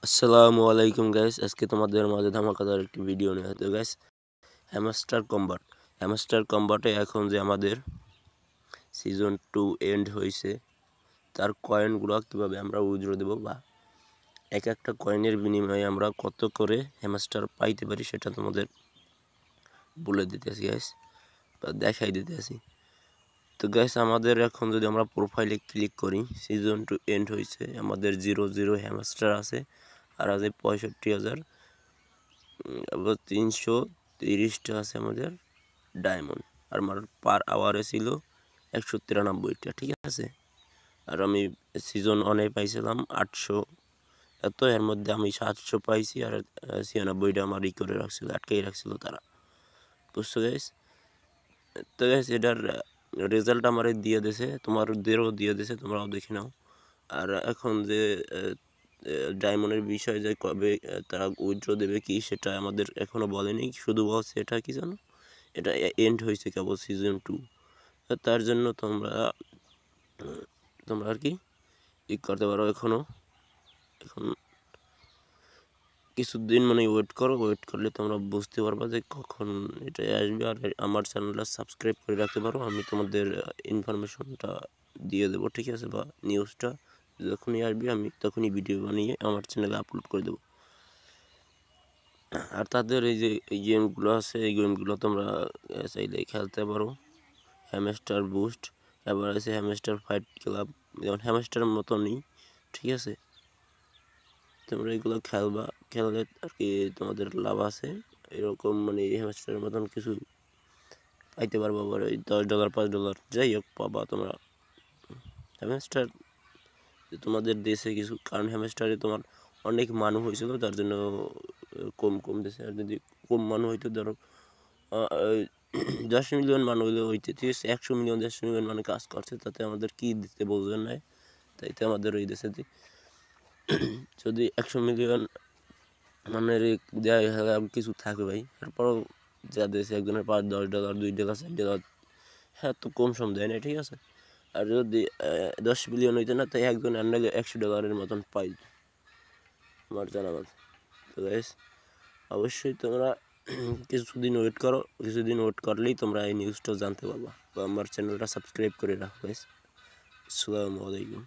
আসসালামু আলাইকুম গাইস, আজকে তোমাদের মাঝে ধামাকাদার একটি ভিডিও নিয়ে আসছে গাইস। হ্যামস্টার কম্বাটে এখন যে আমাদের সিজন 2 এন্ড হয়েছে, তার কয়েনগুলো কীভাবে আমরা উইথড্র দেব বা এক একটা কয়েনের বিনিময়ে আমরা কত করে হ্যামস্টার পাইতে পারি সেটা তোমাদের বলে দিতেছি গাইস, বা দেখাই দিতেছি। তো গাইস, আমাদের এখন যদি আমরা প্রোফাইলে ক্লিক করি, সিজন 2 এন্ড হয়েছে, আমাদের 0 হ্যামস্টার আছে আর আছে 65,000, আবার 330টা আছে আমাদের ডায়মন্ড, আর আমার পার আওয়ারে ছিল 193টা, ঠিক আছে। আর আমি সিজন 1-এ পাইছিলাম 800, এত এর মধ্যে আমি 700 পাইছি, আর 96টা আমার করে রাখছিল, আটকেই রাখছিল তারা, বুঝছো গাইস। তো গাইস, এটার রেজাল্ট আমার দিয়ে দিয়েছে, তোমাদেরও দিয়ে দিয়েছে, তোমরাও দেখে নাও। আর এখন যে ডায়মন্ডের বিষয় যে কবে তারা উইথড্র দেবে কি সেটা আমাদের এখনও বলেনি, শুধু বলছে এটা কি জানো, এটা এন্ড হয়েছে কেবল সিজন 2। তার জন্য তোমরা আর কি করতে পারো, এখন কিছুদিন মানে ওয়েট করো, ওয়েট করলে তোমরা বুঝতে পারবা যে কখন এটা আসবে। আর আমার চ্যানেলটা সাবস্ক্রাইব করে রাখতে পারো, আমি তোমাদের ইনফরমেশনটা দিয়ে দেবো, ঠিক আছে, বা নিউজটা যখনই আসবে আমি তখনই ভিডিও বানিয়ে আমার চ্যানেলে আপলোড করে দেবো। আর তাদের এই যে গেমগুলো আছে, এই গেমগুলো তোমরা চাইলে খেলতে পারো। হ্যামস্টার বুস্ট, এবার আছে হ্যামস্টার ফাইট ক্লাব, যেমন হ্যামস্টারের মতনই, ঠিক আছে। তোমরা এগুলো খেললে আর কি তোমাদের লাভ আছে, এরকম মানে হ্যামস্টারের মতন কিছু পাইতে পারবো। আবার ওই $10 $5 যাই হোক পাবা তোমরা। হ্যামস্টার তোমাদের দেশে কিছু, কারণ হ্যামস্টারে তোমার অনেক মানুষ হয়েছিল, তার জন্য কম দেশে। আর যদি কম মানুষ হইতো, ধরো 10 মিলিয়ন মানুষ হইলে হইতে, ঠিক আছে, 100 মিলিয়ন 10 মিলিয়ন মানে কাজ করছে, তাতে আমাদের কি দিতে বলবেন নাই, তাইতে আমাদের ওই দেশে যদি 100 মিলিয়ন মানে দেওয়া কিছু থাকে ভাই, তারপরও যা দেশে একজনের $5 $10 $2 $4, হ্যাঁ, তো কম সম দেয় না, ঠিক আছে। আর যদি 10 মিলিয়ন হইতো না, তাই একজন আনলে $100 মতন পাই আমার জানা মতো। তো গাইস, অবশ্যই তোমরা কিছুদিন ওয়েট করো, কিছুদিন ওয়েট করলেই তোমরা এই নিউজটা জানতে পারবা, বা আমার চ্যানেলটা সাবস্ক্রাইব করে রাখো গাইস। আসসালামু আলাইকুম।